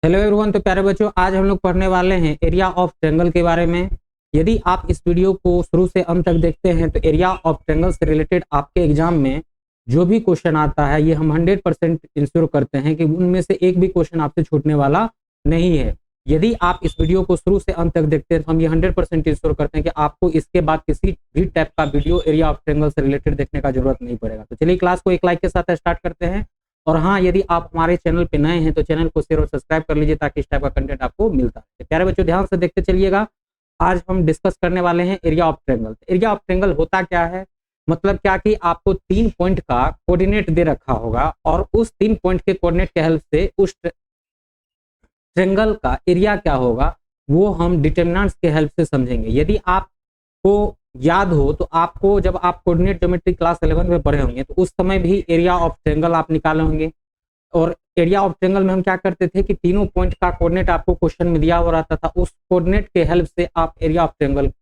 Hello everyone. तो प्यारे बच्चों, आज हम लोग पढ़ने वाले हैं एरिया ऑफ ट्रायंगल के बारे में। यदि आप इस वीडियो को शुरू से अंत तक देखते हैं तो एरिया ऑफ ट्रायंगल से रिलेटेड आपके एग्जाम में जो भी क्वेश्चन आता है ये हम 100% इंश्योर करते हैं कि उनमें से एक भी क्वेश्चन आपसे छूटने वाला नहीं है। यदि आप इस वीडियो को शुरू से अंत तक देखते हैं तो हम ये 100% इंश्योर करते हैं कि आपको इसके बाद किसी भी टाइप का वीडियो एरिया ऑफ ट्रायंगल से रिलेटेड देखने का जरूरत नहीं पड़ेगा। तो चलिए क्लास को एक लाइक के साथ स्टार्ट करते हैं। और हाँ, यदि आप हमारे चैनल पे नए हैं तो चैनल को शेयर और सब्सक्राइब कर लीजिए ताकि इस टाइप का कंटेंट आपको मिलता है। प्यारे बच्चों, ध्यान से देखते चलिएगा। आज हम डिस्कस करने वाले हैं area of triangle. Area of triangle होता क्या है, मतलब क्या कि आपको 3 पॉइंट का कोऑर्डिनेट दे रखा होगा और उस 3 पॉइंट के कोऑर्डिनेट के हेल्प से उस ट्रायंगल का एरिया क्या होगा वो हम डिटरमिनेंट्स के हेल्प से समझेंगे। यदि आपको याद हो तो आपको जब आप कोऑर्डिनेट ज्योमेट्री क्लास 11 में पढ़े होंगे तो उस समय भी एरिया ऑफ ट्रायंगल आप निकाले होंगे। और एरिया ऑफ ट्रायंगल में हम क्या करते थे कि तीनों पॉइंट का कोऑर्डिनेट आपको क्वेश्चन में दिया हुआ रहता था, उस कोऑर्डिनेट के हेल्प से आप एरिया ऑफ ट्रायंगल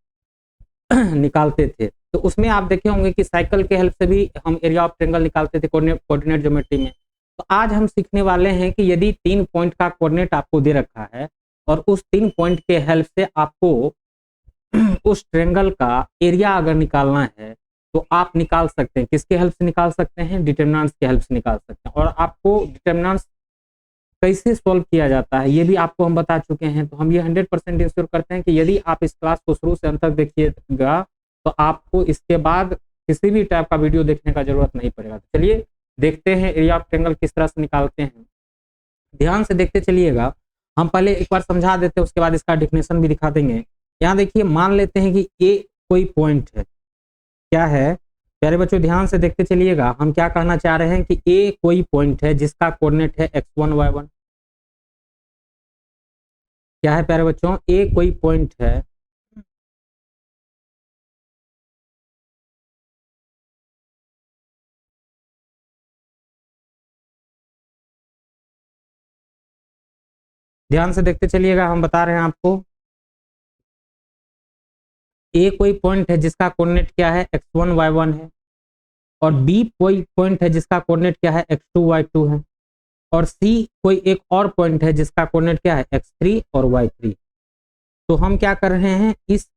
निकालते थे। तो उसमें आप देखे होंगे कि साइकिल के हेल्प से भी हम एरिया ऑफ ट्रायंगल निकालते थे कोऑर्डिनेट ज्योमेट्री में। तो आज हम सीखने वाले हैं कि यदि 3 पॉइंट का कोऑर्डिनेट आपको दे रखा है और उस 3 पॉइंट के हेल्प से आपको उस ट्रायंगल का एरिया अगर निकालना है तो आप निकाल सकते हैं। किसके हेल्प से निकाल सकते हैं? डिटरमिनेंट्स के हेल्प से निकाल सकते हैं। और आपको डिटरमिनेंट्स कैसे सॉल्व किया जाता है ये भी आपको हम बता चुके हैं। तो हम ये 100% इंश्योर करते हैं कि यदि आप इस क्लास को शुरू से अंत तक देखिएगा तो आपको इसके बाद किसी भी टाइप का वीडियो देखने का जरूरत नहीं पड़ेगा। तो चलिए देखते हैं एरिया ऑफ ट्रायंगल किस तरह से निकालते हैं। ध्यान से देखते चलिएगा। हम पहले एक बार समझा देते हैं, उसके बाद इसका डेफिनेशन भी दिखा देंगे। यहाँ देखिए, मान लेते हैं कि ए कोई पॉइंट है। क्या है प्यारे बच्चों? ध्यान से देखते चलिएगा। हम क्या कहना चाह रहे हैं कि ए कोई पॉइंट है जिसका कोऑर्डिनेट है x1 y1। क्या है प्यारे बच्चों? ए कोई पॉइंट है ध्यान से देखते चलिएगा। हम बता रहे हैं आपको, ए कोई पॉइंट है जिसका कोऑर्डिनेट क्या है x1 y1 है, और बी कोई पॉइंट है जिसका कोऑर्डिनेट क्या है x2 y2 है, और सी कोई एक और पॉइंट है जिसका कोऑर्डिनेट क्या है x3 और y3। तो हम क्या कर रहे हैं, इस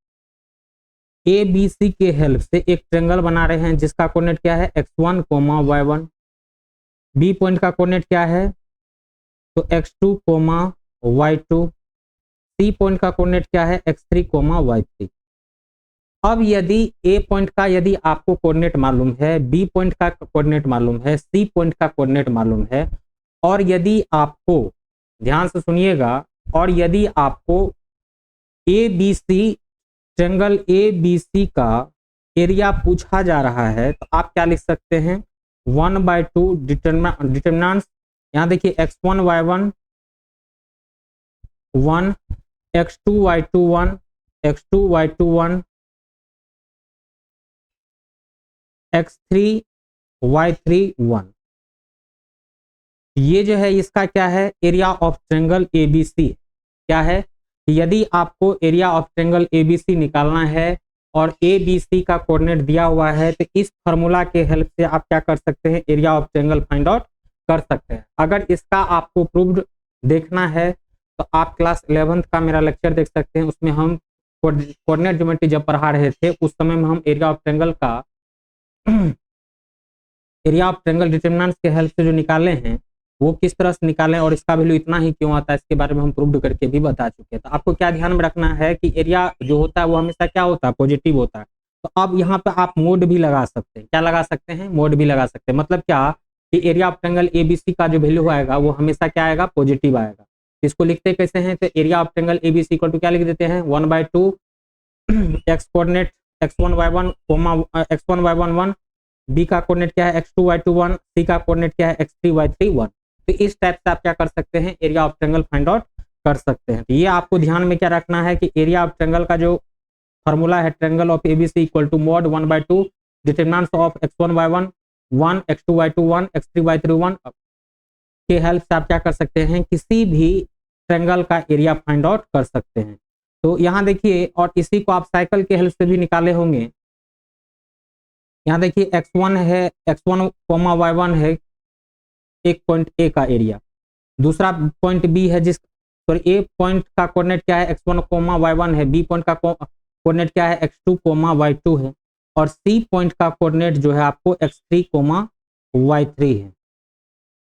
ए बी सी के हेल्प से एक ट्रायंगल बना रहे हैं जिसका कोऑर्डिनेट क्या है x1 y1। बी पॉइंट का कोऑर्डिनेट क्या है तो x2 y2। सी पॉइंट का कोऑर्डिनेट क्या है x3 y3। अब यदि ए पॉइंट का यदि आपको कोऑर्डिनेट मालूम है, बी पॉइंट का कोऑर्डिनेट मालूम है, सी पॉइंट का कोऑर्डिनेट मालूम है, और यदि आपको, ध्यान से सुनिएगा, और यदि आपको A B C triangle A B C का एरिया पूछा जा रहा है तो आप क्या लिख सकते हैं 1/2 डिटरमिनेंट्स। यहाँ देखिए x1 y1 1, x2 y2 1, x2 y2 1, x3 y3 1। ये जो है इसका क्या है, एरिया ऑफ ट्रायंगल एबीसी। क्या है, यदि आपको एरिया ऑफ ट्रायंगल एबीसी निकालना है और एबीसी का कोऑर्डिनेट दिया हुआ है तो इस फार्मूला के हेल्प से आप क्या कर सकते हैं, area of triangle find out कर सकते हैं। अगर इसका आपको प्रूव्ड देखना है तो आप क्लास 11th का मेरा लेक्चर देख सकते हैं। उसमें हम कोऑर्डिनेट ज्योमेट्री जब पढ़ा रहे थे उस समय में हम एरिया ऑफ ट्रायंगल का एरिया ऑफ ट्रायंगल डिटरमिनेंट्स के हेल्प से जो निकाले हैं वो किस तरह से निकालें और इसका वैल्यू इतना ही क्यों आता है इसके बारे में हम प्रूव करके भी बता चुके हैं। तो आपको क्या ध्यान में रखना है कि एरिया जो होता है वो हमेशा क्या होता है, पॉजिटिव होता है। तो अब यहाँ पे आप मोड भी लगा सकते हैं। क्या लगा सकते हैं? मोड भी लगा सकते हैं। मतलब क्या कि एरिया ऑफ ट्रायंगल एबीसी का जो वैल्यू आएगा वो हमेशा क्या आएगा, पॉजिटिव आएगा। इसको लिखते कैसे हैं, तो area of triangle ABC equal to क्या लिख देते हैं 1/2 x coordinate x1 y1 x1 y1 1, B का कोऑर्डिनेट क्या है x2 y2 1, सी का कोऑर्डिनेट क्या है x3 y3 1। तो इस टाइप से आप क्या कर सकते हैं, area of triangle find out कर सकते हैं। तो ये आपको ध्यान में क्या रखना है कि एरिया ऑफ ट्रायंगल का जो फार्मूला है triangle of ABC equal to mod 1/2 determinants of x1 y1 1, x2 y2 1, x3 y3 1 के हेल्प से आप क्या कर सकते हैं, किसी भी ट्रायंगल का एरिया फाइंड आउट कर सकते हैं। तो यहाँ देखिए, और इसी को आप साइकिल के हेल्प से भी निकाले होंगे। यहाँ देखिए x1 है, x1 y1 है एक पॉइंट ए का एरिया, दूसरा पॉइंट बी है जिस तो ए पॉइंट का कोऑर्डिनेट क्या है x1 कोमा y1 है, बी पॉइंट का कोऑर्डिनेट क्या है x2 कोमा y2 है, और सी पॉइंट का कोऑर्डिनेट जो है आपको x3 कोमा y3 है।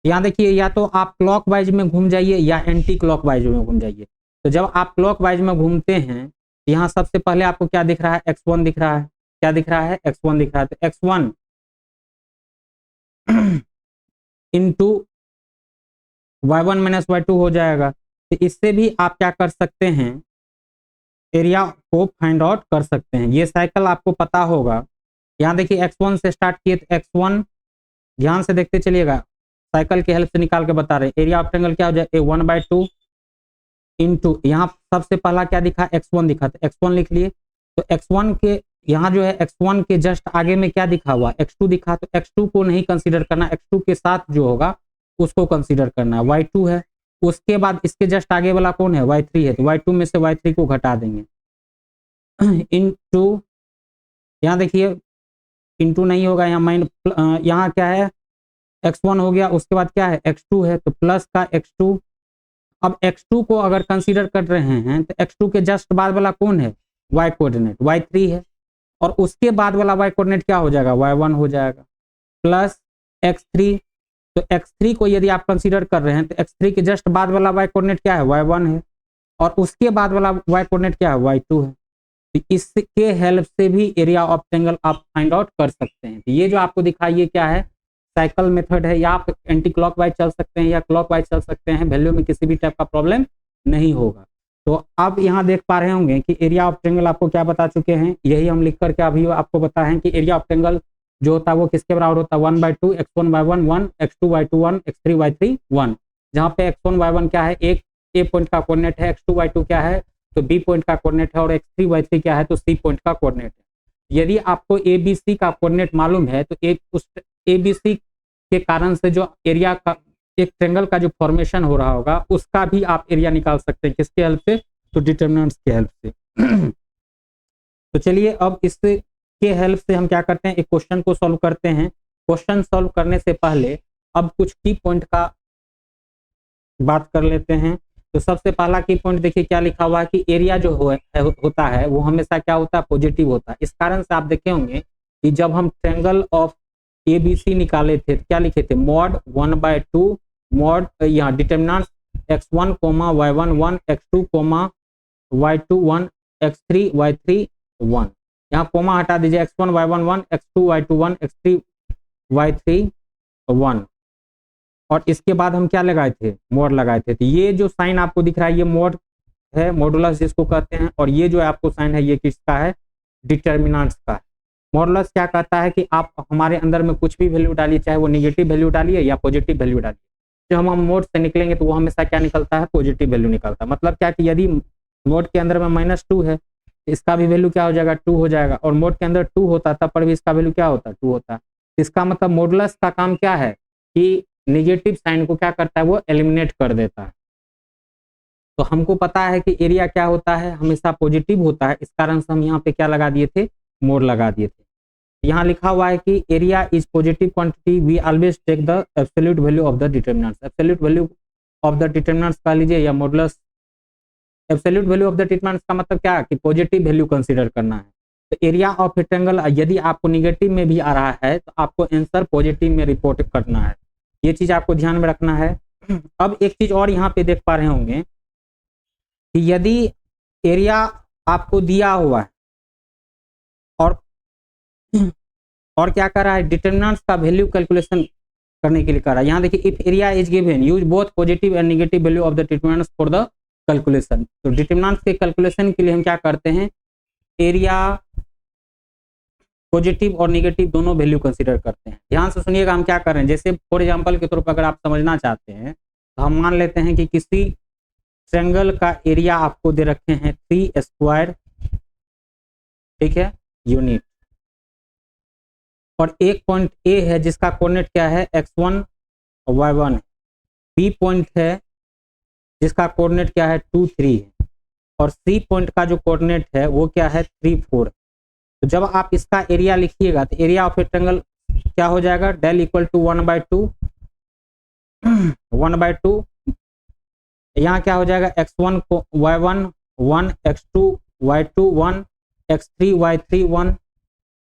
यहाँ देखिए, या तो आप क्लॉक वाइज में घूम जाइए या एंटी क्लॉक वाइज में घूम जाइए। तो जब आप क्लॉक वाइज में घूमते हैं, यहाँ सबसे पहले आपको क्या दिख रहा है, x1 दिख रहा है, क्या दिख रहा है, x1 दिख रहा है। तो x1 into y1 minus y2 हो जाएगा। तो इससे भी आप क्या कर सकते हैं, एरिया को फाइंड आउट कर सकते हैं। ये साइकिल आपको पता होगा। यहाँ देखिए x1 से स्टार्ट किए तो x1, ध्यान से देखते चलिएगा, साइकिल की हेल्प से निकाल के बता रहे हैं। एरिया ऑफ ट्रायंगल क्या हो जाए, 1/2 इंटू, यहाँ सबसे पहला क्या दिखा, x1 दिखा, तो x1 लिख लिए। तो x1 के यहाँ जो है x1 के जस्ट आगे में क्या दिखा हुआ, x2 दिखा, तो x2 को नहीं कंसीडर करना, x2 के साथ जो होगा उसको कंसीडर करना है। y2 है, उसके बाद इसके जस्ट आगे वाला कौन है, y3 है, तो y2 में से y3 को घटा देंगे। इंटू, यहाँ देखिए इंटू नहीं होगा, यहाँ क्या है, x1 हो गया, उसके बाद क्या है x2 है, तो प्लस का x2। अब x2 को अगर कंसीडर कर रहे हैं तो x2 के जस्ट बाद वाला कौन है, y कोऑर्डिनेट y3 है, और उसके बाद वाला y कोऑर्डिनेट क्या हो जाएगा, y1 हो जाएगा, प्लस x3। तो x3 को यदि आप कंसीडर कर रहे हैं तो x3 के जस्ट बाद वाला y कोऑर्डिनेट क्या है, y1 है, और उसके बाद वाला y कोऑर्डिनेट क्या है, y2 है। तो इसके हेल्प से भी एरिया ऑफ ट्रायंगल आप फाइंड आउट कर सकते हैं। तो ये जो आपको दिखाइए क्या है, साइकिल मेथड है, या आप एंटी क्लॉकवाइज चल सकते हैं या क्लॉकवाइज चल सकते हैं, वैल्यू में किसी भी टाइप का प्रॉब्लम नहीं होगा। तो अब यहाँ देख पा रहे होंगे कि एरिया ऑफ ट्रायंगल आपको क्या बता चुके हैं, यही हम लिख करके अभी आपको बताएं कि एरिया ऑफ ट्रायंगल जो होता है वो किसके बराबर होता है, 1/2 x1 y1 1 x2 y2 1 x3 y3 1, जहाँ पे x1 y1 क्या है, एक ए पॉइंट का कोऑर्डिनेट है, x2 y2 क्या है तो बी पॉइंट का कोऑर्डिनेट है, और x3 y3 क्या है तो सी पॉइंट का कोऑर्डिनेट है। यदि आपको ए बी सी का कोऑर्डिनेट मालूम है तो उस ए बी सी के कारण से जो एरिया का एक ट्रायंगल का जो फॉर्मेशन हो रहा होगा उसका भी आप एरिया निकाल सकते हैं, किसके हेल्प से, तो डिटरमिनेंट्स के हेल्प से। तो चलिए अब इसके हेल्प से हम क्या करते हैं, एक क्वेश्चन को सॉल्व करते हैं। क्वेश्चन सॉल्व करने से पहले अब कुछ की पॉइंट का बात कर लेते हैं। तो सबसे पहला की पॉइंट देखिए क्या लिखा हुआ है कि एरिया जो होता है वो हमेशा क्या होता है, पॉजिटिव होता है। इस कारण से आप देखे होंगे कि जब हम ट्रायंगल ऑफ ABC निकाले थे तो क्या लिखे थे, मॉड 1/2 मॉड, यहाँ determinants x1 y1 1 x2 y2 1 x3 y3 1, यहाँ कोमा हटा दीजिए, x1 y1 1 x2 y2 1 x3 y3 1, और इसके बाद हम क्या लगाए थे, मॉड लगाए थे। तो ये जो साइन आपको दिख रहा है ये मॉड है, मॉडुलस जिसको कहते हैं, और ये जो आपको साइन है ये किसका है, डिटरमिनेंट्स का है। मॉडुलस क्या कहता है कि आप हमारे अंदर में कुछ भी वैल्यू डालिए, चाहे वो नेगेटिव वैल्यू डालिए या पॉजिटिव वैल्यू डालिए, जब हम मोड से निकलेंगे तो वो हमेशा क्या निकलता है, पॉजिटिव वैल्यू निकलता है। मतलब क्या कि यदि मोड के अंदर में -2 है, इसका भी वैल्यू क्या हो जाएगा, 2 हो जाएगा, और मोड के अंदर 2 होता तब पर भी इसका वैल्यू क्या होता है, 2 होता है। इसका मतलब मॉडुलस का काम क्या है कि नेगेटिव साइन को क्या करता है, वो एलिमिनेट कर देता है। तो हमको पता है कि एरिया क्या होता है, हमेशा पॉजिटिव होता है, इस कारण से हम यहाँ पे क्या लगा दिए थे, मोड लगा दिए थे। यहाँ लिखा हुआ है कि area is positive quantity, we always take the absolute value of the determinants. Absolute value of the determinants कह लीजिए या modulus. Absolute value of the determinants का मतलब क्या है कि पॉजिटिव वैल्यू कंसीडर करना है। तो एरिया ऑफ ए ट्रायंगल यदि आपको निगेटिव में भी आ रहा है तो आपको आंसर पॉजिटिव में रिपोर्ट करना है, ये चीज आपको ध्यान में रखना है। अब एक चीज और यहाँ पे देख पा रहे होंगे कि यदि एरिया आपको दिया हुआ है और क्या कर रहा है, डिटरमिनेंट्स का वैल्यू कैलकुलेशन करने के लिए कर रहा है। यहाँ देखिए, if area is given use both positive and negative value of the determinants for the calculation. तो डिटरमिनेंट्स के कैलकुलेशन के लिए हम क्या करते हैं, एरिया पॉजिटिव और नेगेटिव दोनों वैल्यू कंसीडर करते हैं। ध्यान से सुनिएगा हम क्या कर रहे हैं, जैसे फॉर एग्जांपल के तौर पर अगर आप समझना चाहते हैं तो हम मान लेते हैं कि किसी ट्रायंगल का एरिया आपको दे रखे हैं 3 स्क्वायर, ठीक है, यूनिट, और एक पॉइंट ए है जिसका कोऑर्डिनेट क्या है, x1 y1 है, बी पॉइंट है जिसका कोऑर्डिनेट क्या है 2 3 है, और सी पॉइंट का जो कोऑर्डिनेट है वो क्या है 3 4। तो जब आप इसका एरिया लिखिएगा तो एरिया ऑफ ए ट्रायंगल क्या हो जाएगा, डेल इक्वल टू 1/2 यहाँ क्या हो जाएगा, x1 को y1 1, x2 y2 1, x3 y3 1।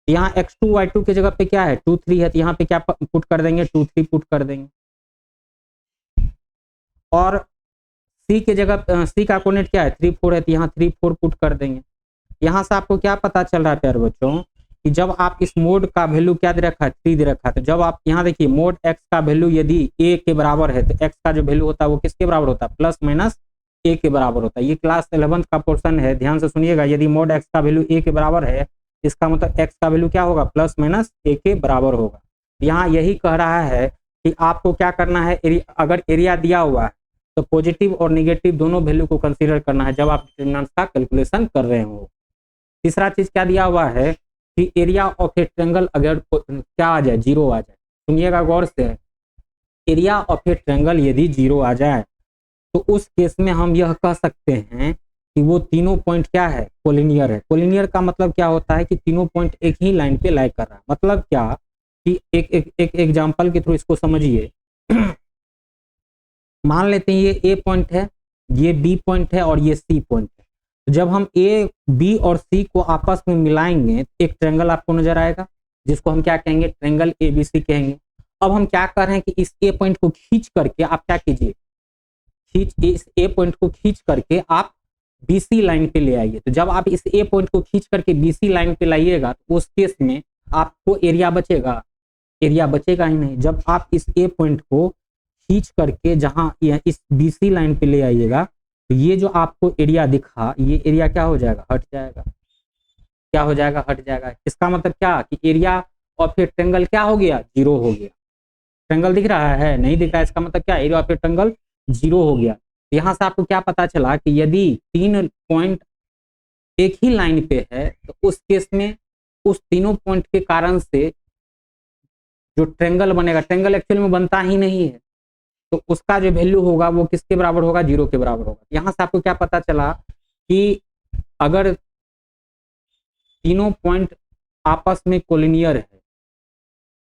यहाँ x2 y2 की जगह पे क्या है 2 3 है, तो यहाँ पे क्या पुट कर देंगे 2 3 पुट कर देंगे। और c के जगह c का कोऑर्डिनेट क्या है 3 4 है, तो यहाँ 3 4 पुट कर देंगे। यहाँ से आपको क्या पता चल रहा है प्यारे बच्चों कि जब आप इस मोड का वैल्यू क्या दे रखा है 3 दे रखा है, तो जब आप यहाँ देखिए मोड x का वैल्यू यदि a के बराबर है तो x का जो वैल्यू होता है वो किसके बराबर होता है, प्लस माइनस a के बराबर होता है। ये क्लास 11th का पोर्शन है, ध्यान से सुनिएगा। यदि मोड x का वैल्यू a के बराबर है, इसका मतलब x का वैल्यू क्या होगा, प्लस माइनस a के बराबर होगा। यहाँ यही कह रहा है कि आपको क्या करना है, अगर एरिया दिया हुआ है तो पॉजिटिव और निगेटिव दोनों वैल्यू को कंसीडर करना है जब आप डिटरमिनेंट्स का कैलकुलेशन कर रहे हो। तीसरा चीज क्या दिया हुआ है कि एरिया ऑफ ए ट्रायंगल अगर क्या आ जाए, 0 आ जाए। सुनिएगा गौर से, एरिया ऑफ ए ट्रायंगल यदि 0 आ जाए तो उस केस में हम यह कह सकते हैं कि वो तीनों पॉइंट क्या है, कोलिनियर है। कोलिनियर का मतलब क्या होता है कि तीनों पॉइंट एक ही लाइन पे लाई कर रहा है। मतलब क्या कि एक एग्जांपल के थ्रू इसको समझिए। मान लेते हैं ये A पॉइंट है, ये B पॉइंट है और ये C पॉइंट है। तो जब हम A, B और C को आपस में मिलाएंगे तो एक ट्रायंगल आपको नजर आएगा जिसको हम क्या कहेंगे, ट्रायंगल ABC कहेंगे। अब हम क्या कर रहे हैं कि इस A पॉइंट को खींच करके आप क्या कीजिए, इस A पॉइंट को खींच करके आप BC लाइन पे ले आइए। तो जब आप इस A पॉइंट को खींच करके BC लाइन पे लाइएगा तो उस केस में आपको एरिया बचेगा, एरिया बचेगा ही नहीं। जब आप इस A पॉइंट को खींच करके जहां इस BC लाइन पे ले आइएगा तो ये जो आपको एरिया दिखा, ये एरिया क्या हो जाएगा, हट जाएगा। क्या हो जाएगा, हट जाएगा। इसका मतलब क्या कि एरिया ऑफ ए ट्रायंगल क्या हो गया, 0 हो गया। ट्रायंगल दिख रहा है, नहीं दिख रहा है, इसका मतलब क्या, एरिया ऑफ ए ट्रायंगल 0 हो गया। यहाँ से आपको क्या पता चला कि यदि 3 पॉइंट एक ही लाइन पे है तो उस केस में उस तीनों पॉइंट के कारण से जो ट्रायंगल बनेगा, ट्रायंगल एक्चुअल में बनता ही नहीं है, तो उसका जो वैल्यू होगा वो किसके बराबर होगा, 0 के बराबर होगा। यहाँ से आपको क्या पता चला कि अगर तीनों पॉइंट आपस में कोलिनियर है,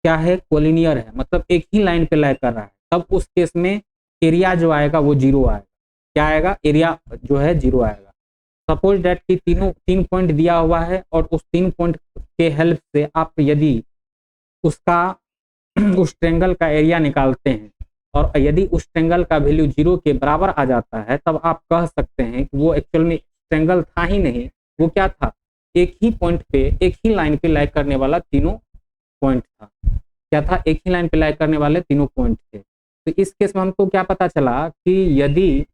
क्या है, कोलिनियर है, मतलब एक ही लाइन पे लाई कर रहा है, तब उस केस में एरिया जो आएगा वो 0 आएगा। क्या आएगा, एरिया जो है 0 आएगा। सपोज दैट कि तीन पॉइंट दिया हुआ है और उस 3 पॉइंट के हेल्प से आप यदि उसका उस ट्रायंगल का एरिया निकालते हैं और यदि उस ट्रायंगल का वैल्यू 0 के बराबर आ जाता है, तब आप कह सकते हैं कि वो एक्चुअल में ट्रायंगल था ही नहीं, वो क्या था, एक ही पॉइंट पे, एक ही लाइन पे लाई करने वाला तीनों पॉइंट था। क्या था, एक ही लाइन पे लाई करने वाले तीनों पॉइंट थे। तो इस केस में हमको क्या पता चला कि यदि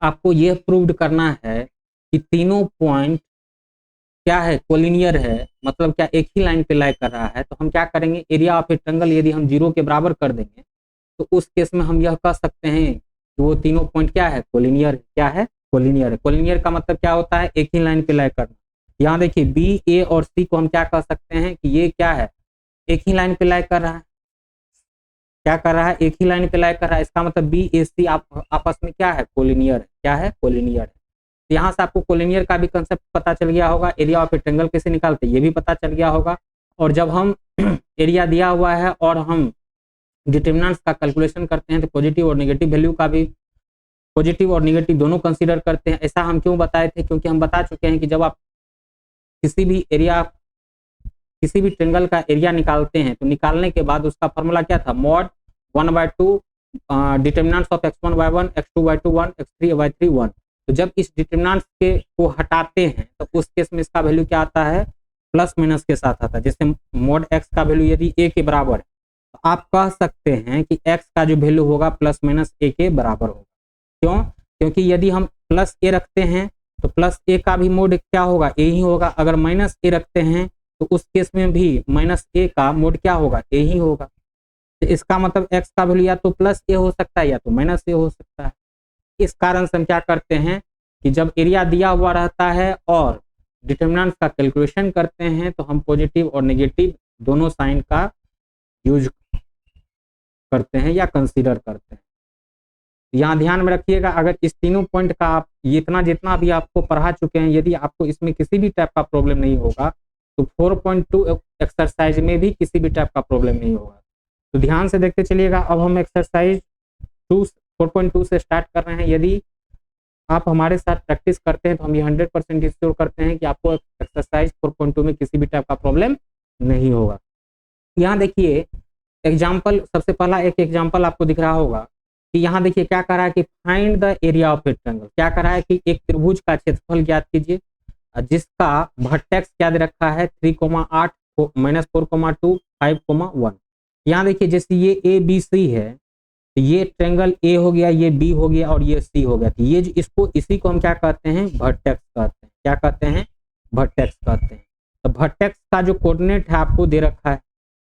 आपको यह प्रूव्ड करना है कि तीनों पॉइंट क्या है, कोलिनियर है, मतलब क्या एक ही लाइन पे लाई कर रहा है, तो हम क्या करेंगे, एरिया ऑफ ए ट्रायंगल यदि हम 0 के बराबर कर देंगे तो उस केस में हम यह कह सकते हैं कि वो तीनों पॉइंट क्या है, कोलिनियर। क्या है, कोलिनियर है। कोलिनियर का मतलब क्या होता है, एक ही लाइन पे लाई करना। यहाँ देखिए B, A और C को हम क्या कह सकते हैं कि ये क्या है, एक ही लाइन पे लाई कर रहा है। क्या कर रहा है, एक ही लाइन पे लाई कर रहा है। इसका मतलब B, A, C आपस में क्या है, कोलिनियर है। क्या है, कोलिनियर है। तो यहाँ से आपको कोलिनियर का भी कंसेप्ट पता चल गया होगा, एरिया ऑफ ए ट्रायंगल कैसे निकालते ये भी पता चल गया होगा। और जब हम एरिया दिया हुआ है और हम डिटरमिनेंट्स का कैलकुलेशन करते हैं तो पॉजिटिव और नेगेटिव वैल्यू का भी, पॉजिटिव और नेगेटिव दोनों कंसीडर करते हैं। ऐसा हम क्यों बताए थे, क्योंकि हम बता चुके हैं कि जब आप किसी भी ट्रायंगल का एरिया निकालते हैं तो निकालने के बाद उसका फॉर्मूला क्या था, mod 1/2 determinants of x1 y1 x2 y2 1 x3 y3 1। तो जब इस डिटरमिनेंट्स के को हटाते हैं तो उस केस में इसका वैल्यू क्या आता है, प्लस माइनस के साथ आता है। जैसे मॉड x का वैल्यू यदि a के बराबर है तो आप कह सकते हैं कि x का जो वैल्यू होगा प्लस माइनस a के बराबर होगा। क्यों, क्योंकि यदि हम प्लस a रखते हैं तो प्लस a का भी मोड क्या होगा, a ही होगा। अगर माइनस a रखते हैं तो उस केस में भी माइनस a का मोड क्या होगा, a ही होगा। तो इसका मतलब x का वैल्यू या तो प्लस a हो सकता है या तो माइनस a हो सकता है। इस कारण से हम क्या करते हैं कि जब एरिया दिया हुआ रहता है और डिटरमिनेंट्स का कैलकुलेशन करते हैं तो हम पॉजिटिव और नेगेटिव दोनों साइन का यूज करते हैं या कंसीडर करते हैं। यहाँ ध्यान में रखिएगा, अगर इस तीनों पॉइंट का आप जितना भी आपको पढ़ा चुके हैं, यदि आपको इसमें किसी भी टाइप का प्रॉब्लम नहीं होगा तो 4.2 एक्सरसाइज में भी किसी भी टाइप का प्रॉब्लम नहीं होगा। तो ध्यान से देखते चलिएगा। अब हम एक्सरसाइज 2 4.2 से स्टार्ट कर रहे हैं। यदि आप हमारे साथ प्रैक्टिस करते हैं तो हम ये 100% इंश्योर करते हैं कि आपको एक्सरसाइज 4.2 में किसी भी टाइप का प्रॉब्लम नहीं होगा। यहाँ देखिए एग्जाम्पल, सबसे पहला एक एग्जाम्पल आपको दिख रहा होगा कि यहाँ देखिए क्या कर रहा है कि find the area of a triangle. क्या कर रहा है कि एक त्रिभुज का क्षेत्रफल ज्ञात कीजिए जिसका वर्टेक्स क्या दे रखा है 3,8 -4,2 5,1। यहाँ देखिए जैसे ये ABC है, तो ये ट्रायंगल ए हो गया, ये बी हो गया और ये सी हो गया। तो ये जो इसको इसी को हम क्या कहते हैं, वर्टेक्स कहते हैं। क्या कहते हैं, वर्टेक्स कहते हैं। तो वर्टेक्स का जो कोऑर्डिनेट है आपको दे रखा है,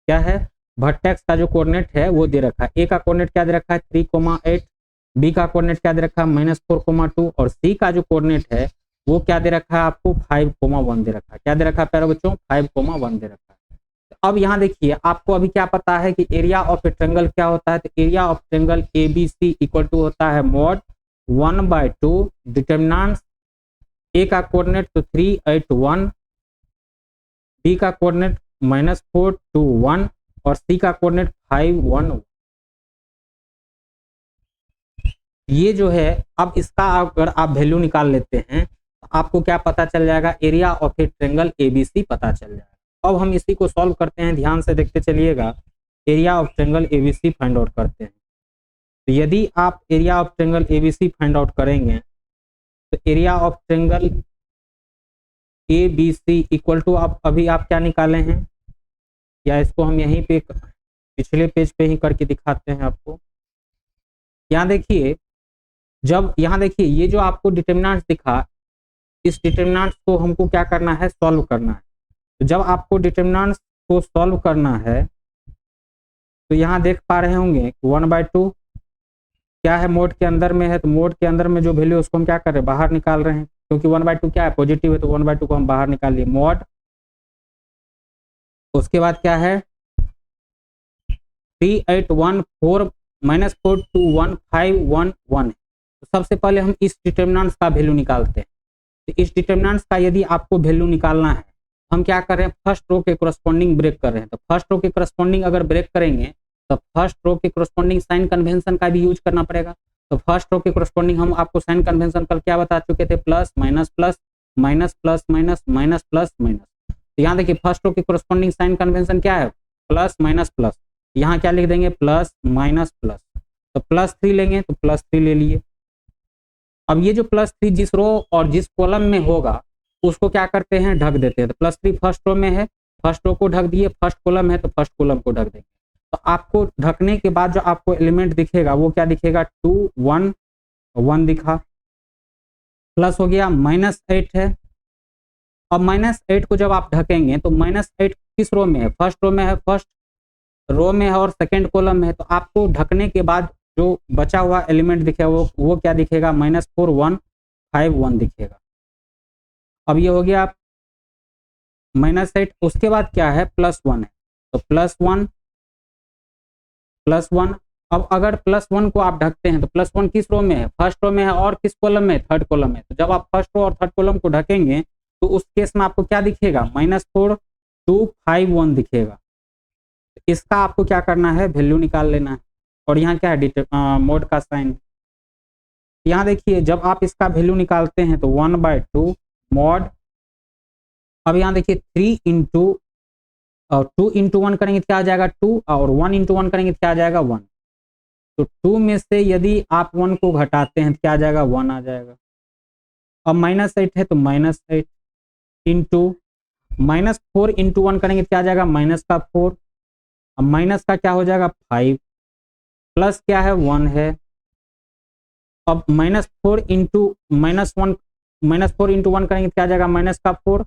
क्या है, वर्टेक्स का जो कोऑर्डिनेट है वो दे रखा है। ए का कोऑर्डिनेट क्या दे रखा है 3,8, बी का कोऑर्डिनेट क्या दे रखा है -4,2 और सी का जो कोऑर्डिनेट है वो क्या दे रखा है आपको 5,1 दे रखा है। क्या दे रखा है प्यारे बच्चों, 5,1 दे रखा है। अब यहाँ देखिए आपको अभी क्या पता है कि एरिया ऑफ ए ट्रायंगल क्या होता है। तो area of triangle ABC equal to होता है mod 1/2 डिटरमिनेंट ए का कोऑर्डिनेट तो 3, 8, 1, बी का कोऑर्डिनेट -4, 2, 1 और सी का कोऑर्डिनेट 5, 1। ये जो है अब इसका अगर आप वैल्यू निकाल लेते हैं तो आपको क्या पता चल जाएगा, area of a triangle ABC पता चल जाएगा। अब हम इसी को सॉल्व करते हैं, ध्यान से देखते चलिएगा। Area of triangle ABC find out करते हैं। तो यदि आप area of triangle ABC find out करेंगे तो area of triangle ABC equal to आप अभी आप क्या निकाले हैं, या इसको हम यहीं पे पिछले पेज पे ही करके दिखाते हैं आपको। यहाँ देखिए, जब यहाँ देखिए ये जो आपको डिटरमिनेंट दिखा, इस डिटरमिनेंट को हमको क्या करना है, सॉल्व करना है। तो जब आपको डिटरमिनेंट को सॉल्व करना है तो यहाँ देख पा रहे होंगे 1/2 क्या है, मोड के अंदर में है। तो मोड के अंदर में जो वैल्यू उसको हम क्या कर रहे हैं, बाहर निकाल रहे हैं, क्योंकि 1/2 क्या है, पॉजिटिव है, तो 1/2 को हम बाहर निकाल लिए मोड। उसके बाद क्या है 3, 8, 1, 4 -4, 2, 1 5, 1, 1 है। तो सबसे पहले हम इस डिटरमिनेंट का वैल्यू निकालते हैं। तो इस डिटरमिनेंट का यदि आपको वैल्यू निकालना है, हम क्या कर रहे हैं, फर्स्ट रो के कोरस्पोंडिंग ब्रेक कर रहे हैं। तो फर्स्ट रो के कोरस्पोंडिंग अगर ब्रेक करेंगे तो फर्स्ट रो के कोरस्पोंडिंग साइन कन्वेंशन का भी यूज करना पड़ेगा। तो फर्स्ट रो के कोरस्पोंडिंग हम आपको साइन कन्वेंशन कल क्या बता चुके थे, plus minus plus minus plus minus minus plus minus. तो यहाँ देखिए फर्स्ट रो के कोरस्पोंडिंग साइन कन्वेंशन क्या है, प्लस माइनस प्लस। यहाँ क्या लिख देंगे, प्लस माइनस प्लस। तो +3 लेंगे तो +3 ले लिए। अब ये जो +3 जिस रो और जिस कॉलम में होगा उसको क्या करते हैं, ढक देते हैं। तो +3 फर्स्ट रो में है, फर्स्ट रो को ढक दिए, फर्स्ट कॉलम है तो फर्स्ट कॉलम को ढक देंगे। तो आपको ढकने के बाद जो आपको एलिमेंट दिखेगा वो क्या दिखेगा, 2, 1, 1 दिखा, प्लस हो गया -8 है। अब -8 को जब आप ढकेंगे तो -8 किस रो में है, फर्स्ट रो में है, फर्स्ट रो में है और सेकेंड कॉलम में है। तो आपको ढकने के बाद जो बचा हुआ एलिमेंट दिखेगा वो क्या दिखेगा, -4, 1, 5, 1 दिखेगा। अब ये हो गया -8। उसके बाद क्या है, +1 है, तो +1 +1। अब अगर +1 को आप ढकते हैं तो +1 किस रो में है, फर्स्ट रो में है और किस कॉलम में, थर्ड कॉलम में। तो जब आप फर्स्ट रो और थर्ड कॉलम को ढकेंगे तो उस केस में आपको क्या दिखेगा, -4, 2, 5, 1 दिखेगा। इसका आपको क्या करना है, वैल्यू निकाल लेना है। और यहाँ क्या है, मोड का साइन। यहाँ देखिए जब आप इसका वैल्यू निकालते हैं तो 1/2 मोड। अब यहाँ देखिए 3 इंटू 2 इंटू 1 करेंगे तो क्या आ जाएगा 2, और 1 इंटू 1 करेंगे तो क्या आ जाएगा 1। तो 2 में से यदि आप 1 को घटाते हैं तो क्या आ जाएगा, 1 आ जाएगा। अब -8 है तो -8 इंटू -4 इंटू 1 करेंगे तो क्या आ जाएगा, -4। अब माइनस का क्या हो जाएगा 5, प्लस क्या है 1 है। अब -4 इंटू -4 इंटू 1 करेंगे तो क्या आ जाएगा, -4।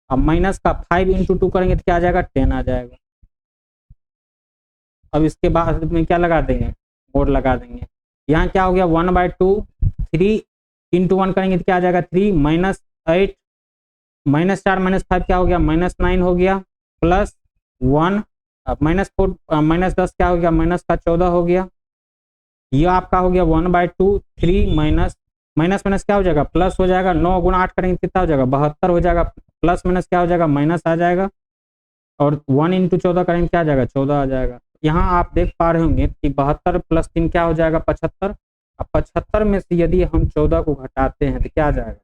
अब माइनस का 5 इंटू 2 करेंगे तो क्या आ जाएगा, 10 आ जाएगा। अब इसके बाद में क्या लगा देंगे, मोड लगा देंगे। यहाँ क्या हो गया 1/2, 3 इंटू 1 करेंगे तो क्या आ जाएगा 3, -8 -4 -5 क्या हो गया, -9 हो गया, +1। अब -4 -10 क्या हो गया, -14 हो गया। ये आपका हो गया 1/2, 3 माइनस क्या हो जाएगा, प्लस हो जाएगा। 9 गुणा 8 करेंगे कितना हो जाएगा, 72 हो जाएगा। प्लस माइनस क्या हो जाएगा, माइनस आ जाएगा। और 1 इंटू 14 करेंगे क्या आ जाएगा, 14 आ जाएगा। यहाँ आप देख पा रहे होंगे कि 72 + 3 क्या हो जाएगा 75। अब 75 में से यदि हम 14 को घटाते हैं तो क्या आ जाएगा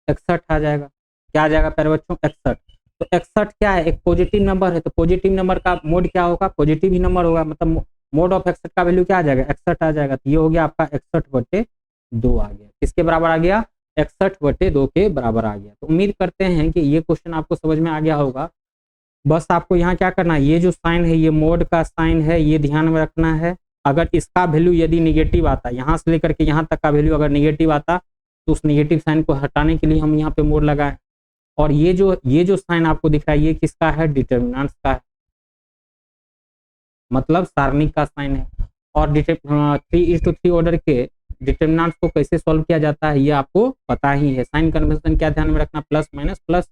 61 आ जाएगा। क्या आ जाएगा प्यारे बच्चों 61। तो 61 क्या है, एक पॉजिटिव नंबर है, तो पॉजिटिव नंबर का मोड क्या होगा, पॉजिटिव ही नंबर होगा, मतलब मोड ऑफ 61 का वैल्यू क्या आ जाएगा 61 आ जाएगा। तो ये हो गया आपका 61/2 आ गया। किसके बराबर आ गया 61/2 के बराबर आ गया। तो उम्मीद करते हैं कि ये क्वेश्चन आपको समझ में आ गया होगा। बस आपको यहाँ क्या करना है, ये जो साइन है ये मोड का साइन है, ये ध्यान में रखना है। अगर इसका वैल्यू यदि निगेटिव आता, यहाँ से लेकर के यहाँ तक का वैल्यू अगर निगेटिव आता तो उस निगेटिव साइन को हटाने के लिए हम यहाँ पे मोड लगाए। और ये जो साइन आपको दिख रहा है ये किसका है, डिटर्मिनेंट्स का है, मतलब सारणिक का साइन है। और 3:3 ऑर्डर के डिटर्मिनेंट्स को कैसे सॉल्व किया जाता है ये आपको पता ही है। साइन कन्वेंशन क्या ध्यान में रखना, प्लस माइनस प्लस।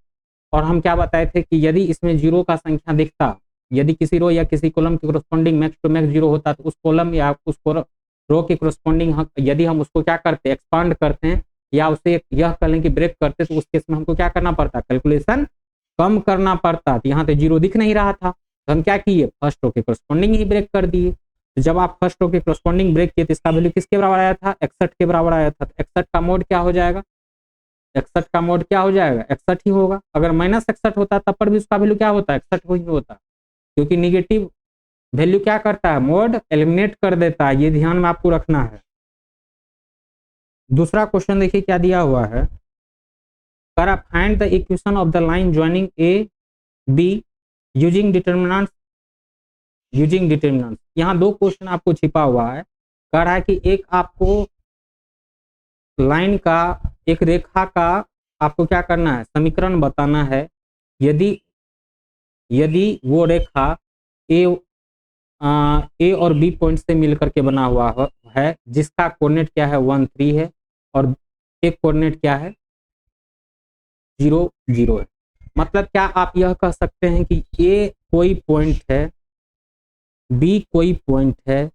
और हम क्या बताए थे कि यदि इसमें जीरो का संख्या दिखता, यदि किसी रो या किसी कॉलम के corresponding max to max zero होता तो उस कॉलम या उस रो के कोरस्पॉन्डिंग यदि हम उसको क्या करते एक्सपांड करते हैं या उसे यह कर लें कि ब्रेक करते तो उस केस में हमको क्या करना पड़ता, कैलकुलेशन कम करना पड़ता। तो यहाँ पे जीरो दिख नहीं रहा था तो हम क्या किए, फर्स्ट रो के कोरस्पॉन्डिंग ही ब्रेक कर दिए। तो जब आप फर्स्ट रो के कोरस्पॉन्डिंग ब्रेक किए तो इसका वैल्यू किसके बराबर आया था 61 के बराबर आया था। 61 का मोड क्या हो जाएगा, 61 का मोड क्या हो जाएगा 61 ही होगा। अगर -61 होता तब पर भी उसका वैल्यू क्या होता है 61 ही होता, क्योंकि निगेटिव वैल्यू क्या करता है मोड एलिमिनेट कर देता है। ये ध्यान में आपको रखना है। दूसरा क्वेश्चन देखिए क्या दिया हुआ है, कर find the equation of the line joining A be using determinants. यहाँ दो क्वेश्चन आपको छिपा हुआ है। कह रहा है कि एक आपको लाइन का, एक रेखा का आपको क्या करना है समीकरण बताना है। यदि वो रेखा ए और बी पॉइंट से मिलकर के बना हुआ है जिसका कोऑर्डिनेट क्या है 1 3 है और एक कोऑर्डिनेट क्या है 0 0 है। मतलब क्या आप यह कह सकते हैं कि ए कोई पॉइंट है, बी कोई पॉइंट है,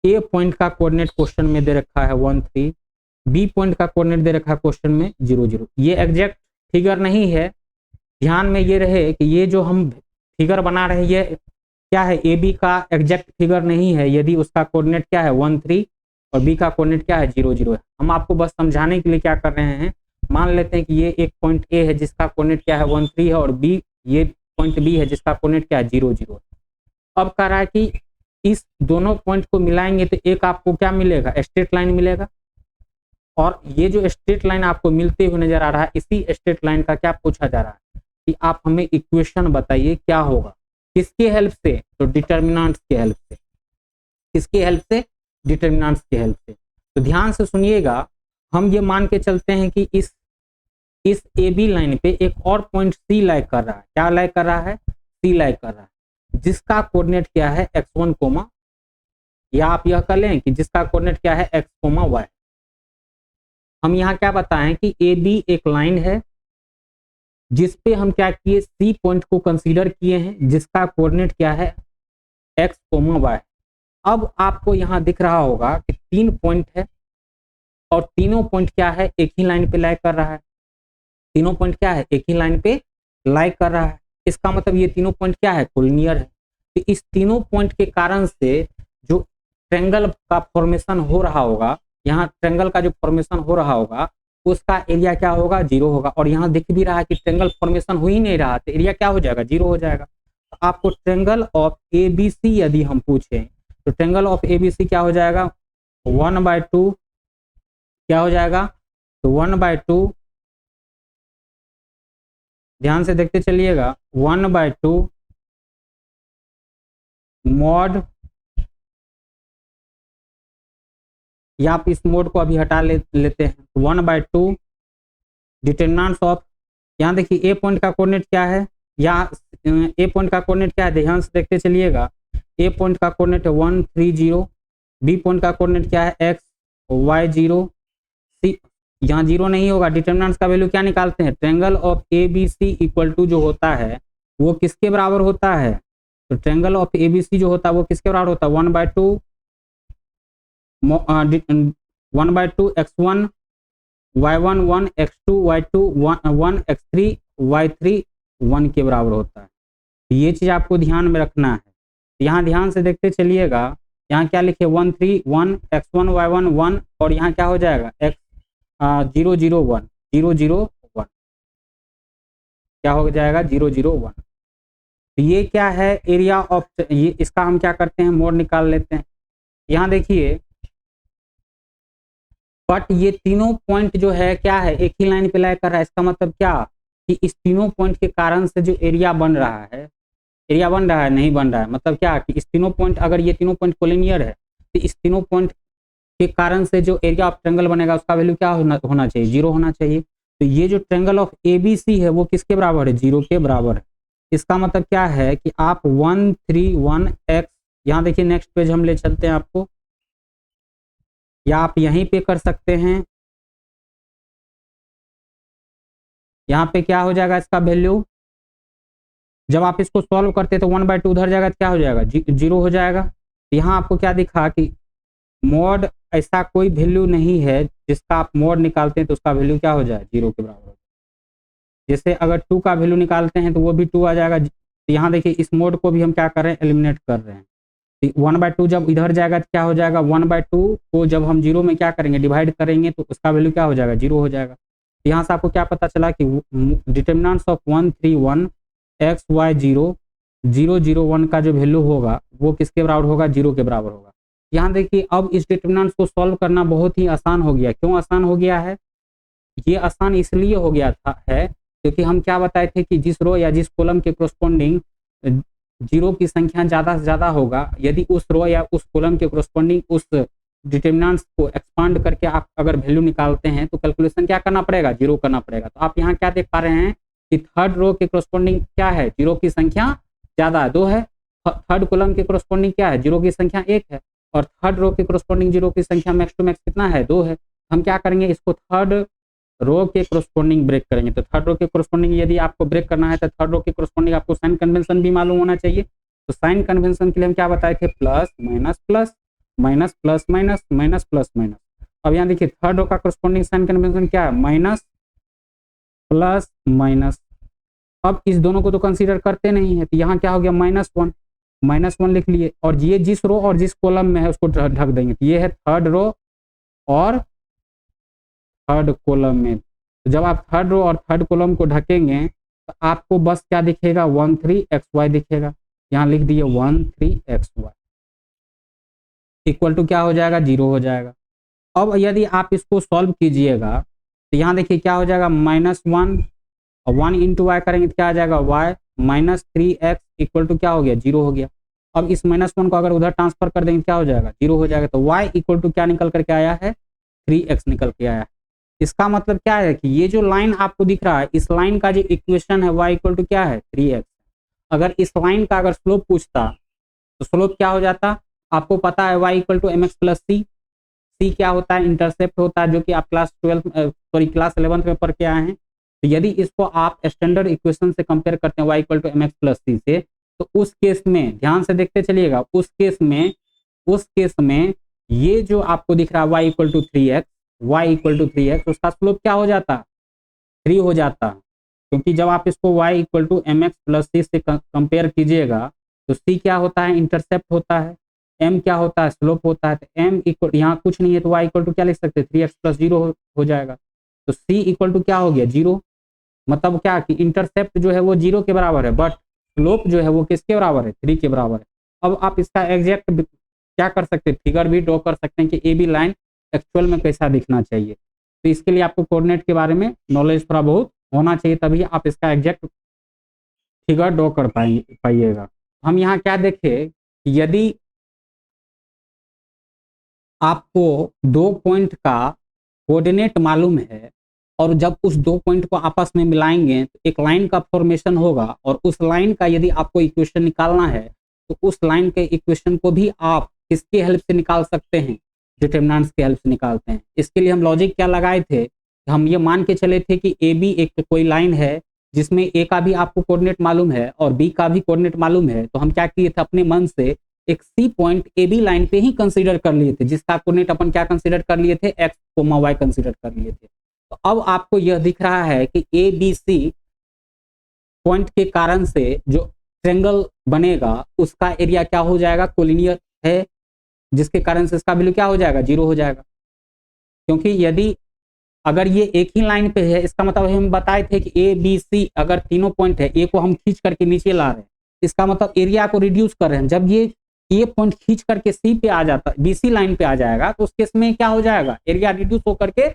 ए पॉइंट का कोऑर्डिनेट क्वेश्चन में दे रखा है 1 3, बी पॉइंट का कोऑर्डिनेट दे रखा है क्वेश्चन में 0 0। ये एग्जैक्ट फिगर नहीं है, ध्यान में ये रहे कि ये जो हम फिगर बना रहे हैं ये क्या है ए बी का एग्जैक्ट फिगर नहीं है। यदि उसका कोऑर्डिनेट क्या है 1 3 और बी का कोऑर्डिनेट क्या है 0 0 है। हम आपको बस समझाने के लिए क्या कर रहे हैं, मान लेते हैं कि ये एक पॉइंट ए है जिसका कोऑर्डिनेट क्या है 1 3 है और बी ये पॉइंट बी है जिसका कोऑर्डिनेट क्या है 0 0 है। अब कह रहा है कि इस दोनों पॉइंट को मिलाएंगे तो एक आपको क्या मिलेगा स्ट्रेट लाइन मिलेगा। और ये जो स्ट्रेट लाइन आपको मिलते हुए नजर आ रहा है इसी स्ट्रेट लाइन का क्या पूछा जा रहा है कि आप हमें इक्वेशन बताइए क्या होगा, किसके हेल्प से, तो डिटर्मिनेंट्स के हेल्प से। किसके हेल्प से, डिटर्मिनेंट्स के हेल्प से। तो ध्यान से सुनिएगा, हम ये मान के चलते हैं कि इस ए बी लाइन पे एक और पॉइंट सी लाइक कर रहा है। क्या लाइक कर रहा है, सी लाइक कर रहा है, जिसका कोऑर्डिनेट क्या है x1, या आप यह कर लें कि जिसका कोऑर्डिनेट क्या है x, y। हम यहाँ क्या बताएं कि ए बी एक लाइन है जिसपे हम क्या किए सी पॉइंट को कंसीडर किए हैं जिसका कोऑर्डिनेट क्या है x, y। अब आपको यहाँ दिख रहा होगा कि 3 पॉइंट है और तीनों पॉइंट क्या है एक ही लाइन पे लाइक कर रहा है। तीनों पॉइंट क्या है एक ही लाइन पे लाइक कर रहा है। इसका मतलब ये तीनों पॉइंट क्या है कोलिनियर है। तो इस तीनों पॉइंट के कारण से जो ट्रायंगल का फॉर्मेशन हो रहा होगा, यहाँ ट्रायंगल का जो फॉर्मेशन हो रहा होगा उसका एरिया क्या होगा 0 होगा। और यहाँ दिख भी रहा है कि ट्रायंगल फॉर्मेशन हो ही नहीं रहा तो एरिया क्या हो जाएगा 0 हो जाएगा। तो आपको ट्रायंगल ऑफ एबीसी यदि हम पूछें तो ट्रायंगल ऑफ एबीसी क्या हो जाएगा 1/2 क्या हो जाएगा, तो 1/2, ध्यान से देखते चलिएगा 1/2 मॉड, या आप इस मोड को अभी हटा लेते हैं 1/2 डिटर्मिनेंट्स ऑफ, यहाँ देखिए ए पॉइंट का कोऑर्डिनेट क्या है, या ए पॉइंट का कोऑर्डिनेट क्या है ध्यान से देखते चलिएगा। ए पॉइंट का कोऑर्डिनेट है 1 3 0, बी पॉइंट का कोऑर्डिनेट क्या है x y 0, सी यहाँ 0 नहीं होगा। डिटर्मिनेंट्स का वैल्यू क्या निकालते हैं, triangle of A B C equal to जो होता है वो किसके बराबर होता है, तो triangle of A B C जो होता है वो किसके बराबर होता है 1/2 x1 y1 1 x2 y2 1 x3 y3 1 के बराबर होता है। ये चीज आपको ध्यान में रखना है। यहाँ ध्यान से देखते चलिएगा, यहाँ क्या लिखे 1 3 1 x1 y1 1 और यहाँ क्या हो जाएगा x 0 0 1 0 0 1 क्या हो जाएगा 0 0 1। तो ये क्या है एरिया ऑफ, ये इसका हम क्या करते हैं मोड निकाल लेते हैं। यहाँ देखिए बट ये तीनों पॉइंट जो है क्या है एक ही लाइन पे लाई कर रहा है। इसका मतलब क्या कि इस तीनों पॉइंट के कारण से जो एरिया बन रहा है, एरिया बन रहा है नहीं बन रहा है, मतलब क्या कि इस तीनों पॉइंट, अगर ये तीनों पॉइंट कोलिनियर है तो इस तीनों पॉइंट के कारण से जो एरिया ऑफ ट्रायंगल बनेगा उसका वैल्यू क्या होना चाहिए 0 होना चाहिए। तो ये जो ट्रायंगल ऑफ ABC है वो किसके बराबर है 0 के बराबर है। इसका मतलब क्या है कि आप 1 3 1 x, यहाँ देखिए नेक्स्ट पेज हम ले चलते हैं आपको, या आप यहीं पे कर सकते हैं। यहाँ पे क्या हो जाएगा इसका वैल्यू, जब आप इसको सॉल्व करते तो 1/2 उधर जाएगा तो क्या हो जाएगा 0 हो जाएगा। यहाँ आपको क्या दिखा कि मॉड ऐसा कोई वैल्यू नहीं है जिसका आप मॉड निकालते हैं तो उसका वैल्यू क्या हो जाए 0 के बराबर। जैसे अगर 2 का वैल्यू निकालते हैं तो वो भी 2 आ जाएगा। तो यहाँ देखिए इस मोड को भी हम क्या कर रहे हैं एलिमिनेट कर रहे हैं। 1/2 जब इधर जाएगा तो क्या हो जाएगा 1/2 को जब हम 0 में क्या करेंगे डिवाइड करेंगे तो उसका वैल्यू क्या हो जाएगा 0 हो जाएगा। तो यहाँ से आपको क्या पता चला कि डिटर्मिनेंट्स ऑफ 1 3 1 x y 0 0 0 1 का जो वैल्यू होगा वो किसके बराबर होगा 0 के बराबर होगा। यहाँ देखिए अब इस डिटर्मिनेंट्स को सॉल्व करना बहुत ही आसान हो गया। क्यों आसान हो गया है, ये आसान इसलिए हो गया है क्योंकि हम क्या बताए थे कि जिस रो या जिस कॉलम के कोरस्पोंडिंग 0 की संख्या ज़्यादा से ज़्यादा होगा, यदि उस रो या उस कॉलम के कोरस्पोंडिंग उस डिटर्मिनेंट्स को एक्सपांड करके आप अगर वैल्यू निकालते हैं तो कैलकुलेशन क्या करना पड़ेगा 0 करना पड़ेगा। तो आप यहाँ क्या देख पा रहे हैं कि थर्ड रो के कोरस्पोंडिंग क्या है 0 की संख्या ज़्यादा है 2 है, थर्ड कॉलम के कोरस्पोंडिंग क्या है 0 की संख्या 1 है, और थर्ड रो के कोरस्पोंडिंग 0 की संख्या मैक्स टू मैक्स कितना है 2 है। हम क्या करेंगे इसको थर्ड रो के कोरस्पोंडिंग ब्रेक करेंगे। तो थर्ड रो के कोरस्पोंडिंग यदि आपको ब्रेक करना है तो थर्ड रो के कोरस्पोंडिंग आपको साइन कन्वेंशन भी मालूम होना चाहिए। तो साइन कन्वेंशन के लिए हम क्या बताए थे plus minus plus minus plus minus minus plus minus. अब यहाँ देखिए थर्ड रो का कोरस्पोंडिंग साइन कन्वेंशन क्या है माइनस प्लस माइनस। अब इस दोनों को तो कंसीडर करते नहीं है तो यहाँ क्या हो गया -1 लिख लिए, और ये जिस रो और जिस कॉलम में है उसको ढक देंगे। तो ये है थर्ड रो और थर्ड कॉलम में। तो जब आप थर्ड रो और थर्ड कॉलम को ढकेंगे तो आपको बस क्या दिखेगा 13xy दिखेगा। यहाँ लिख दिए 13xy इक्वल टू क्या हो जाएगा 0 हो जाएगा। अब यदि आप इसको सॉल्व कीजिएगा तो यहाँ देखिए क्या हो जाएगा -1 और 1 इंटू वाई करेंगे तो क्या आ जाएगा y -3x इक्वल टू क्या हो गया 0 हो गया। अब इस -1 को अगर उधर ट्रांसफर कर देंगे क्या हो जाएगा 0 हो जाएगा। तो y इक्वल टू क्या निकल करके आया है 3x निकल के आया है। इसका मतलब क्या है कि ये जो लाइन आपको दिख रहा है इस लाइन का जो इक्वेशन है y इक्वल टू क्या है 3x। अगर इस लाइन का अगर स्लोप पूछता तो स्लोप क्या हो जाता, आपको पता है y equal to mx plus c क्या होता है इंटरसेप्ट होता है, जो कि आप क्लास 11th में पढ़ के आए हैं। तो यदि इसको आप स्टैंडर्ड इक्वेशन से कंपेयर करते हैं y equal to mx plus c से, तो उस केस में ध्यान से देखते चलिएगा, उस केस में ये जो आपको दिख रहा है y इक्वल टू 3x उसका स्लोप क्या हो जाता 3 हो जाता। क्योंकि जब आप इसको y equal to mx plus c से कंपेयर कीजिएगा तो c क्या होता है इंटरसेप्ट होता है, m क्या होता है स्लोप होता है। तो m इक्वल यहाँ कुछ नहीं है तो y इक्वल टू क्या लिख सकते हैं 3x प्लस 0 हो जाएगा। तो c इक्वल टू क्या हो गया 0, मतलब क्या कि इंटरसेप्ट जो है वो 0 के बराबर है बट स्लोप जो है वो किसके बराबर है 3 के बराबर है। अब आप इसका एग्जैक्ट क्या कर सकते हैं फिगर भी ड्रॉ कर सकते हैं कि ए बी लाइन एक्चुअल में कैसा दिखना चाहिए। तो इसके लिए आपको कोऑर्डिनेट के बारे में नॉलेज थोड़ा बहुत होना चाहिए, तभी आप इसका एग्जैक्ट फिगर ड्रॉ कर पाइएगा। हम यहाँ क्या देखें, यदि आपको 2 पॉइंट का कोऑर्डिनेट मालूम है और जब उस 2 पॉइंट को आपस में मिलाएंगे तो एक लाइन का फॉर्मेशन होगा, और उस लाइन का यदि आपको इक्वेशन निकालना है तो उस लाइन के इक्वेशन को भी आप किसकी हेल्प से निकाल सकते हैं डिटर्मिनेंट्स की हेल्प से निकालते हैं। इसके लिए हम लॉजिक क्या लगाए थे, हम ये मान के चले थे कि ए बी एक कोई लाइन है जिसमें ए का भी आपको कोऑर्डिनेट मालूम है और बी का भी कोऑर्डिनेट मालूम है। तो हम क्या किए थे अपने मन से एक C point A B line पे ही कंसीडर कर लिए थे, जिसका कोऑर्डिनेट अपन क्या कंसीडर कर लिए थे एक्स कोमा वाई कंसीडर कर लिए थे। तो अब आपको यह दिख रहा है कि ए बी सी पॉइंट के कारण से जो ट्रेंगल बनेगा उसका एरिया क्या हो जाएगा, कोलिनियर है, जिसके कारण से इसका वैल्यू क्या हो जाएगा, 0 हो जाएगा। क्योंकि यदि अगर ये एक ही लाइन पे है, इसका मतलब हम बताए थे कि ए बी सी अगर तीनों पॉइंट है, ए को हम खींच करके नीचे ला रहे हैं, इसका मतलब एरिया को रिड्यूस कर रहे हैं। जब ये ए पॉइंट खींच करके सी पे आ जाता है, बीसी लाइन पे आ जाएगा, तो उस केस में क्या हो जाएगा, एरिया रिड्यूस होकर के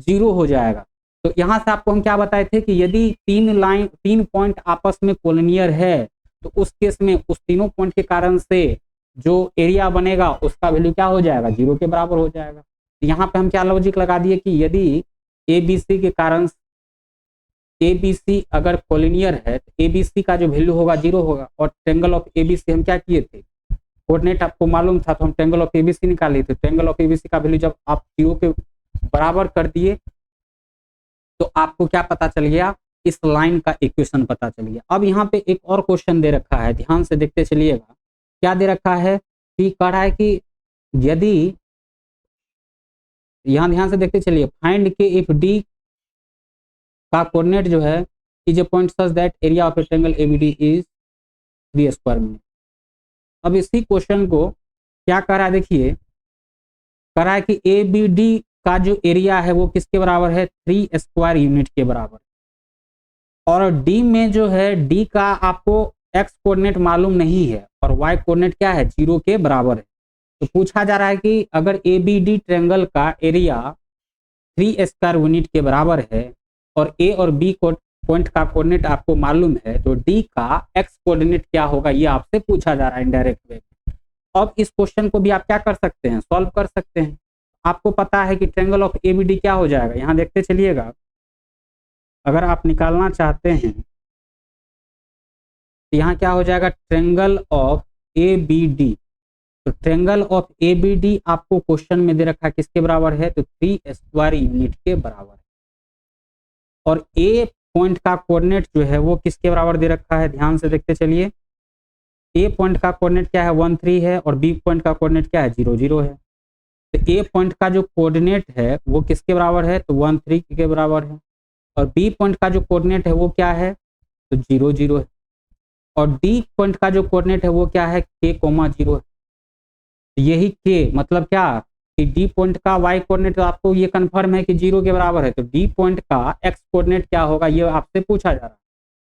0 हो जाएगा। तो यहाँ से आपको हम क्या बताए थे कि यदि तीन पॉइंट आपस में कोलिनियर है, तो उस केस में उस तीनों पॉइंट के कारण से जो एरिया बनेगा उसका वैल्यू क्या हो जाएगा, 0 के बराबर हो जाएगा। यहाँ पे हम क्या लॉजिक लगा दिए कि यदि ए बी सी के कारण ए बी सी अगर कोलिनियर है तो ए बी सी का जो वैल्यू होगा 0 होगा। और triangle of A B C हम क्या किए थे, कोऑर्डिनेट आपको मालूम था, तो हम triangle of A B C निकाले थे। Triangle of A B C का वैल्यू जब आप 0 के बराबर कर दिए तो आपको क्या पता चल गया, इस लाइन का इक्वेशन पता चल गया। अब यहाँ पे एक और क्वेश्चन दे रखा है, ध्यान से देखते चलिएगा। क्या दे रखा है कि कह रहा है कि यदि, यहाँ ध्यान से देखते चलिए, फाइंड के इफ डी का कोऑर्डिनेट जो है is a point such that area of a triangle ABD is 3 square metre. अब इसी क्वेश्चन को क्या कर रहा है, देखिए कह रहा है कि ए बी डी का जो एरिया है वो किसके बराबर है, 3 स्क्वायर यूनिट के बराबर। और डी में जो है, डी का आपको एक्स कोऑर्डिनेट मालूम नहीं है और वाई कोऑर्डिनेट क्या है, 0 के बराबर है। तो पूछा जा रहा है कि अगर ए बी डी ट्रायंगल का एरिया 3 स्क्वायर यूनिट के बराबर है और ए और बी पॉइंट का कोऑर्डिनेट आपको मालूम है, तो डी का एक्स कोऑर्डिनेट क्या होगा, ये आपसे पूछा जा रहा है इनडायरेक्ट वे में। अब इस क्वेश्चन को भी आप क्या कर सकते हैं, सॉल्व कर सकते हैं। आपको पता है कि triangle of A B D क्या हो जाएगा, यहाँ देखते चलिएगा। अगर आप निकालना चाहते हैं तो यहाँ क्या हो जाएगा, triangle of A B d. तो triangle of A B d आपको क्वेश्चन में दे रखा है किसके बराबर है, तो 3 स्क्वायर यूनिट के बराबर है। और ए पॉइंट का कोऑर्डिनेट जो है वो किसके बराबर दे रखा है, ध्यान से देखते चलिए। ए पॉइंट का कोऑर्डिनेट क्या है, 1 3 है, और बी पॉइंट का कोऑर्डिनेट क्या है, 0 0 है। तो ए पॉइंट का जो कोऑर्डिनेट है वो किसके बराबर है, तो 1 3 के बराबर है। और बी पॉइंट का जो कोऑर्डिनेट है वो क्या है, तो 0 0 है। और डी पॉइंट का जो कोऑर्डिनेट है वो क्या है, k 0 है। यही के मतलब क्या कि डी पॉइंट का वाई कोऑर्डिनेट, तो आपको ये कंफर्म है कि 0 के बराबर है, तो डी पॉइंट का एक्स कोऑर्डिनेट क्या होगा, ये आपसे पूछा जा रहा है।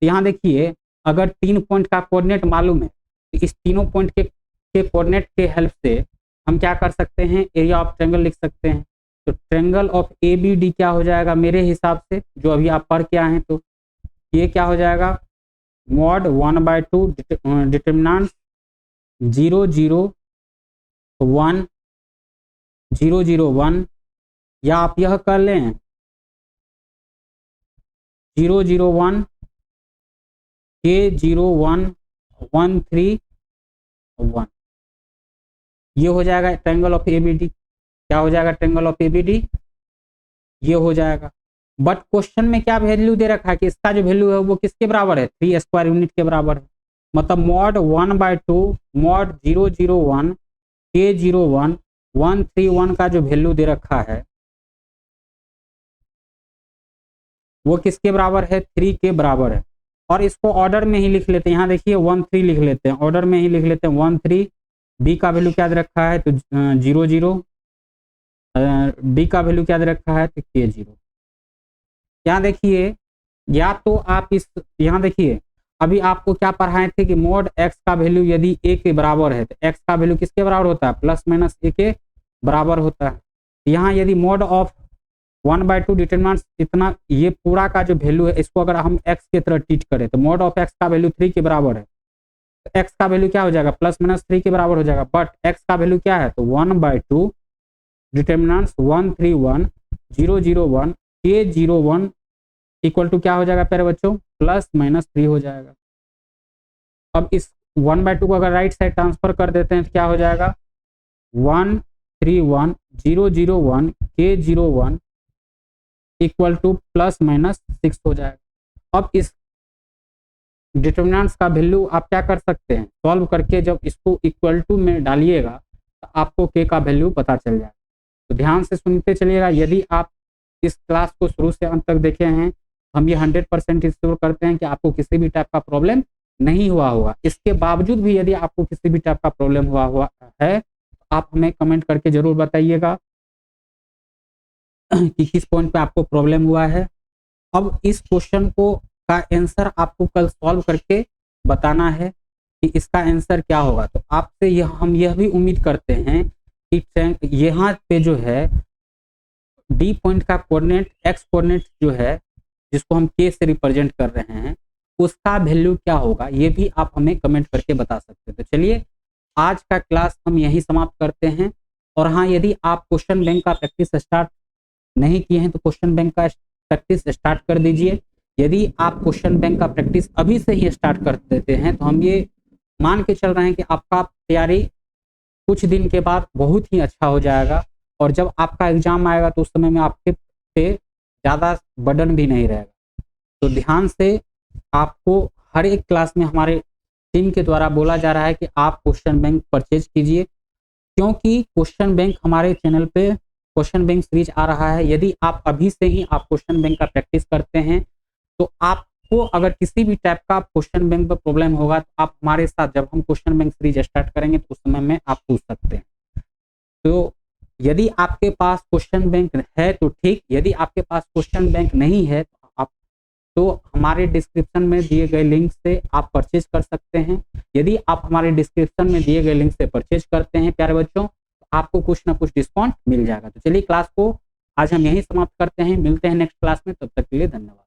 तो यहाँ देखिए, अगर 3 पॉइंट का कोऑर्डिनेट मालूम है तो इस तीनों पॉइंट के कोऑर्डिनेट के हेल्प से हम क्या कर सकते हैं, एरिया ऑफ ट्रायंगल लिख सकते हैं। तो triangle of A B D क्या हो जाएगा, मेरे हिसाब से जो अभी आप पढ़ के आए हैं, तो ये क्या हो जाएगा, मॉड 1/2 डिटरमिनेंट 0 0 1 0 0 1, या आप यह कर लें 0 0 1 k 0 1 1 3 1, ये हो जाएगा triangle of A B D. क्या हो जाएगा, triangle of A B D ये हो जाएगा। बट क्वेश्चन में क्या वैल्यू दे रखा है कि इसका जो वैल्यू है वो किसके बराबर है, 3 स्क्वायर यूनिट के बराबर है। मतलब मॉड 1/2 मॉड 0 0 1 k 0 1 1 3 1 का जो वैल्यू दे रखा है वो किसके बराबर है, 3 के बराबर है। और इसको ऑर्डर में ही लिख लेते हैं, यहाँ देखिए 1 3 लिख लेते हैं, ऑर्डर में ही लिख लेते हैं 1 3। बी का वैल्यू क्या दे रखा है, तो 0 0। डी का वैल्यू क्या दे रखा है, तो k 0। यहाँ देखिए, या तो आप इस, यहाँ देखिए अभी आपको क्या पढ़ाए थे कि मॉड एक्स का वैल्यू यदि a के बराबर है तो x का वैल्यू किसके बराबर होता है, प्लस माइनस a के बराबर होता है। यहाँ यदि मॉड ऑफ 1/2 डिटरमिनेंट इतना, ये पूरा का जो वैल्यू है इसको अगर हम x की तरह ट्रीट करें तो मॉड ऑफ x का वैल्यू 3 के बराबर है, तो x का वैल्यू क्या हो जाएगा, प्लस माइनस 3 के बराबर हो जाएगा। बट x का वैल्यू क्या है, तो 1/2 डिटरमिनेंट 1 3 1 0 0 1 k 0 1 इक्वल टू क्या हो जाएगा प्यारे बच्चों, प्लस माइनस 3 हो जाएगा। अब इस 1/2 को अगर राइट साइड ट्रांसफर कर देते हैं तो क्या हो जाएगा, 1 3 1 0 0 1 k 0 1 equal two plus minus 6 हो जाएगा। अब इस डिटरमिनेंट्स का वैल्यू आप क्या कर सकते हैं, सॉल्व करके जब इसको इक्वल टू में डालिएगा तो आपको k का वैल्यू पता चल जाएगा। तो ध्यान से सुनते चलिएगा। यदि आप इस क्लास को शुरू से अंत तक देखे हैं, हम ये 100% इंश्योर करते हैं कि आपको किसी भी टाइप का प्रॉब्लम नहीं हुआ होगा। इसके बावजूद भी यदि आपको किसी भी टाइप का प्रॉब्लम हुआ है तो आप हमें कमेंट करके जरूर बताइएगा कि किस पॉइंट पे आपको प्रॉब्लम हुआ है। अब इस क्वेश्चन को का आंसर आपको कल सॉल्व करके बताना है कि इसका आंसर क्या होगा। तो आपसे हम यह भी उम्मीद करते हैं कि यहाँ पे जो है डी पॉइंट का कोऑर्डिनेट एक्स कोऑर्डिनेट जो है जिसको हम के से रिप्रेजेंट कर रहे हैं उसका वैल्यू क्या होगा, ये भी आप हमें कमेंट करके बता सकते हैं। तो चलिए आज का क्लास हम यही समाप्त करते हैं। और हाँ, यदि आप क्वेश्चन बैंक का प्रैक्टिस स्टार्ट नहीं किए हैं तो क्वेश्चन बैंक का प्रैक्टिस स्टार्ट कर दीजिए। यदि आप क्वेश्चन बैंक का प्रैक्टिस अभी से ही स्टार्ट कर देते हैं तो हम ये मान के चल रहे हैं कि आपका तैयारी कुछ दिन के बाद बहुत ही अच्छा हो जाएगा। और जब आपका एग्जाम आएगा तो उस समय में आपके पे ज़्यादा बर्डन भी नहीं रहेगा। तो ध्यान से आपको हर एक क्लास में हमारे टीम के द्वारा बोला जा रहा है कि आप क्वेश्चन बैंक परचेज कीजिए, क्योंकि क्वेश्चन बैंक हमारे चैनल पे क्वेश्चन बैंक सीरीज आ रहा है। यदि आप अभी से ही आप क्वेश्चन बैंक का प्रैक्टिस करते हैं तो आपको अगर किसी भी टाइप का क्वेश्चन बैंक पर प्रॉब्लम होगा तो आप हमारे साथ जब हम क्वेश्चन बैंक सीरीज स्टार्ट करेंगे तो उस समय में आप पूछ सकते हैं। तो यदि आपके पास क्वेश्चन बैंक है तो ठीक, यदि आपके पास क्वेश्चन बैंक नहीं है तो हमारे डिस्क्रिप्शन में दिए गए लिंक से आप परचेज कर सकते हैं। यदि आप हमारे डिस्क्रिप्शन में दिए गए लिंक से परचेज करते हैं प्यारे बच्चों, तो आपको कुछ ना कुछ डिस्काउंट मिल जाएगा। तो चलिए क्लास को आज हम यहीं समाप्त करते हैं, मिलते हैं नेक्स्ट क्लास में, तब तक के लिए धन्यवाद।